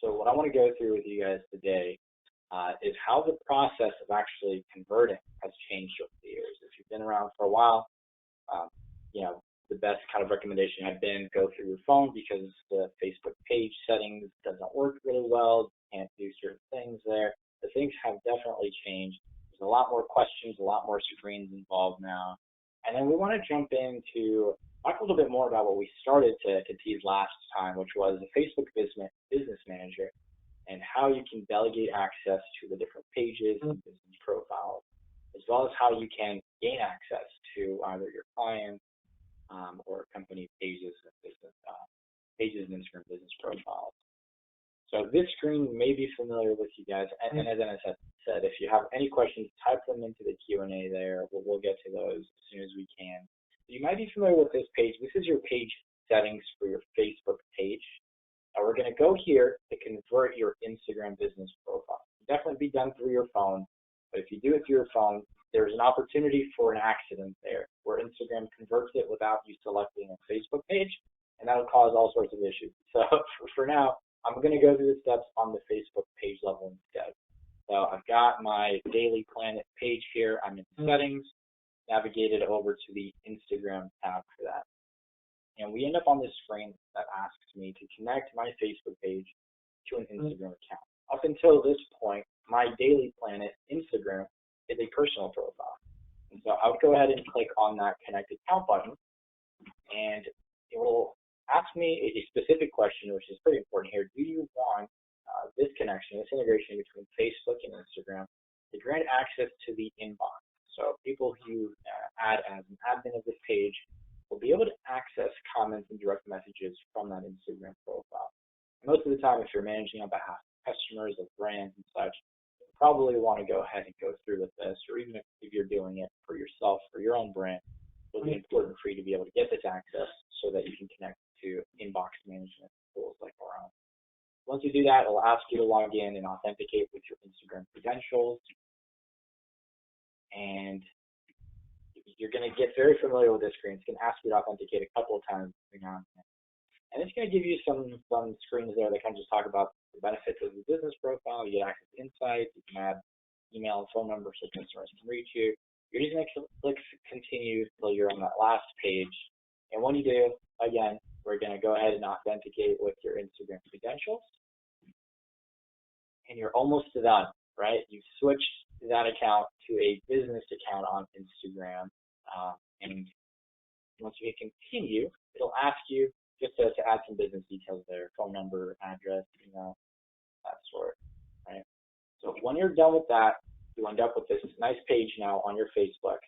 So what I want to go through with you guys today is how the process of actually converting has changed over the years. If you've been around for a while, um, you know, the best kind of recommendation had been go through your phone because the Facebook page settings doesn't work really well. You can't do certain things there. The things have definitely changed. There's a lot more questions, a lot more screens involved now. And then we want to jump into talk a little bit more about what we started to tease last time, which was the Facebook Business Manager and how you can delegate access to the different pages and business profiles, as well as how you can gain access to either your clients or company pages and pages and Instagram business profiles. So this screen may be familiar with you guys, and as I said, if you have any questions, type them into the Q&A there. We'll get to those as soon as we can. You might be familiar with this page. This is your page settings for your Facebook page. Now we're going to go here to convert your Instagram business profile. Definitely be done through your phone, but if you do it through your phone, there's an opportunity for an accident there where Instagram converts it without you selecting a Facebook page, and that'll cause all sorts of issues. So for now, I'm going to go through the steps on the Facebook page level instead. So I've got my Daily Planet page here. I'm in settings, navigated over to the Instagram tab for that. And we end up on this screen that asks me to connect my Facebook page to an Instagram account. Up until this point, my Daily Planet Instagram is a personal profile. And so I would go ahead and click on that Connect Account button, and it will ask me a specific question, which is pretty important here. Do you want this connection, this integration between Facebook and Instagram to grant access to the inbox? So people who add as an admin of this page will be able to access comments and direct messages from that Instagram profile. And most of the time, if you're managing on behalf of customers, of brands and such, you probably want to go ahead and go through with this, or even if you're doing it for yourself, for your own brand, it'll be important for you to be able to get this access so that you can connect to inbox management tools like our own. Once you do that, it'll ask you to log in and authenticate with your Instagram credentials. And you're going to get very familiar with this screen. It's going to ask you to authenticate a couple of times. And it's going to give you some screens there that kind of just talk about the benefits of the business profile. You get access to insights. You can add email and phone numbers so customers can reach you. You're just going to click continue until you're on that last page. And when you do, again, we're going to go ahead and authenticate with your Instagram credentials. And you're almost done, right? You've switched that account to a business account on Instagram. And once you hit continue, it'll ask you just to add some business details there, phone number, address, email, that sort, right? So when you're done with that, you end up with this nice page now on your Facebook,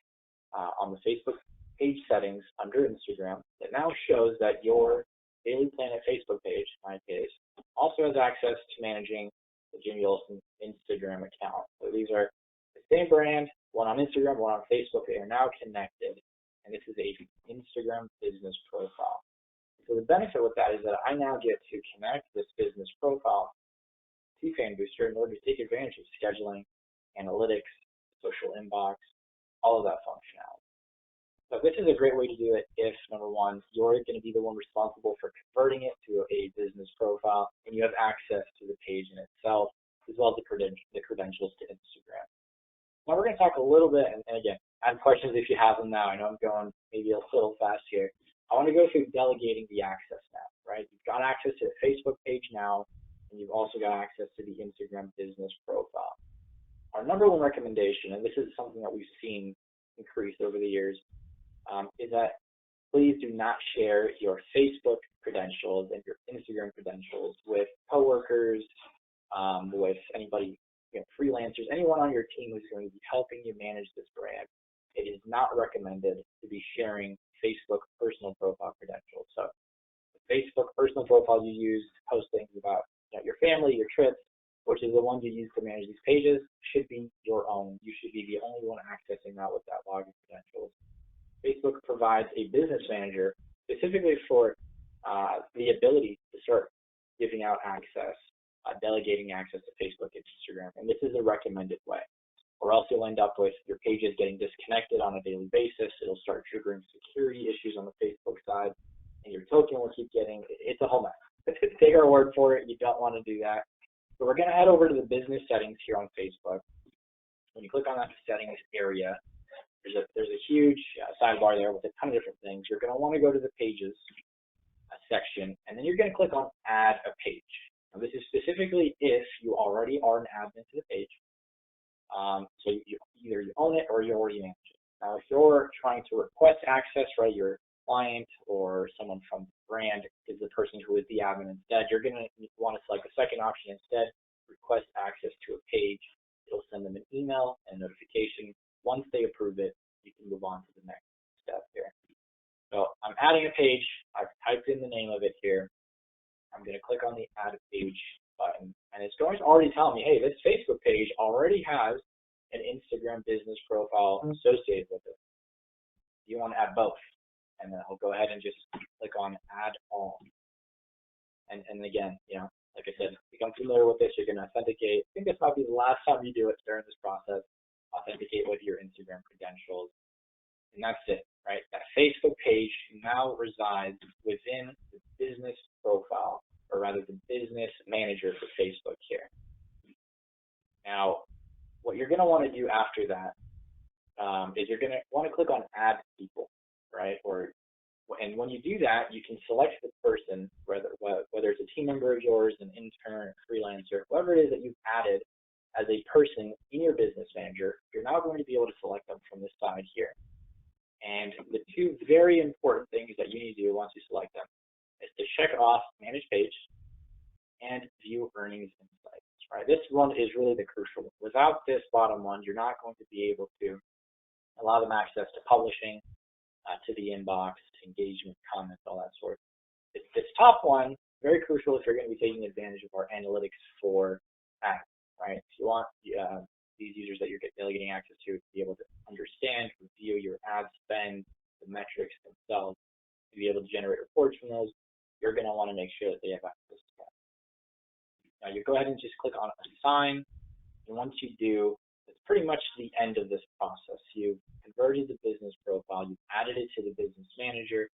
on the Facebook page settings under Instagram, that now shows that your Daily Planet Facebook page, my case, also has access to managing the Jimmy Olsen Instagram account. So these are the same brand, one on Instagram, one on Facebook. They are now connected, and this is a Instagram business profile. So the benefit with that is that I now get to connect this business profile to FanBooster in order to take advantage of scheduling, analytics, social inbox, all of that functionality. So this is a great way to do it if, number one, you're going to be the one responsible for converting it to a business profile, and you have access to the page in itself, as well as the credentials to Instagram. Now we're going to talk a little bit, and again, add questions if you have them now. I know I'm going maybe a little fast here. I want to go through delegating the access now, right? You've got access to the Facebook page now, and you've also got access to the Instagram business profile. Our number one recommendation, and this is something that we've seen increase over the years, is that please do not share your Facebook credentials and your Instagram credentials with coworkers, with anybody, freelancers, anyone on your team who's going to be helping you manage this brand. It is not recommended to be sharing Facebook personal profile credentials. So the Facebook personal profile you use to post things about your family, your trips, which is the ones you use to manage these pages, should be your own. You should be the only one accessing that with that login credentials. Facebook provides a business manager specifically for the ability to start giving out access, delegating access to Facebook and Instagram, and this is a recommended way. Or else you'll end up with your pages getting disconnected on a daily basis. It'll start triggering security issues on the Facebook side, and your token will keep getting, it's a whole mess. take our word for it. You don't want to do that. So we're going to head over to the business settings here on Facebook. When you click on that settings area, there's a huge sidebar there with a ton of different things. You're going to want to go to the pages section, and then you're going to click on add a page. Now, this is specifically if you already are an admin to the page. So either you own it or you already manage it. Now, if you're trying to request access, right, your client or someone from the brand is the person who is the admin instead, you're going to want to select the second option instead, request access to a page. It'll send them an email and notification. Once they approve it, you can move on to the next step here. So I'm adding a page. I've typed in the name of it here. I'm going to click on the add a page button, and it's going to already tell me, hey, this Facebook page already has an Instagram business profile associated with it. You want to add both, and then I'll go ahead and just click on add all. And again, like I said, become familiar with this. You're going to authenticate. I think this might be the last time you do it during this process. Authenticate with your Instagram credentials, and that's it, right? That Facebook page now resides within the business profile, or rather the business manager for Facebook here. Now, what you're going to want to do after that is you're going to want to click on add people, right? And when you do that, you can select the person, whether it's a team member of yours, an intern, a freelancer, whoever it is that you've added as a person in your business manager. You're now going to be able to select them from this side here. And the two very important things that you need to do once you select them is to check off manage page and view earnings insights, right? This one is really the crucial one. Without this bottom one, you're not going to be able to allow them access to publishing, to the inbox, to engagement, comments, all that sort. This top one, very crucial if you're going to be taking advantage of our analytics for ads, right? If you want these users that you're delegating access to be able to understand, review your ad spend, the metrics themselves, to be able to generate reports from those, you're going to want to make sure that they have access to that. Now you go ahead and just click on assign, and once you do, it's pretty much the end of this process. You've converted the business profile, you've added it to the business manager,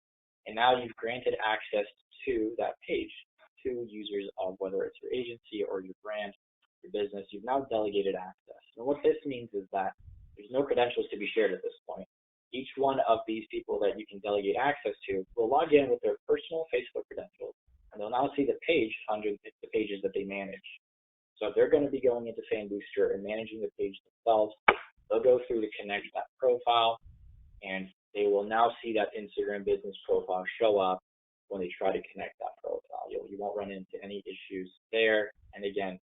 and now you've granted access to that page to users of whether it's your agency or your brand, your business. You've now delegated access. And what this means is that there's no credentials to be shared at this point. Each one of these people that you can delegate access to will log in with their personal Facebook credentials, and they'll now see the page under the pages that they manage. So if they're going to be going into FanBooster and managing the page themselves, they'll go through to connect that profile, and they will now see that Instagram business profile show up when they try to connect that profile. You won't run into any issues there. And again,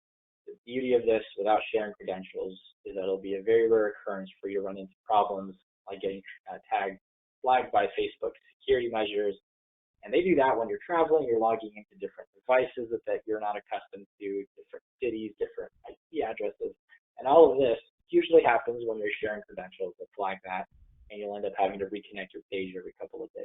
the beauty of this without sharing credentials is that it'll be a very rare occurrence for you to run into problems like getting flagged by Facebook security measures. And they do that when you're traveling, you're logging into different devices that you're not accustomed to, different cities, different IP addresses. And all of this usually happens when you're sharing credentials that flag that, and you'll end up having to reconnect your page every couple of days.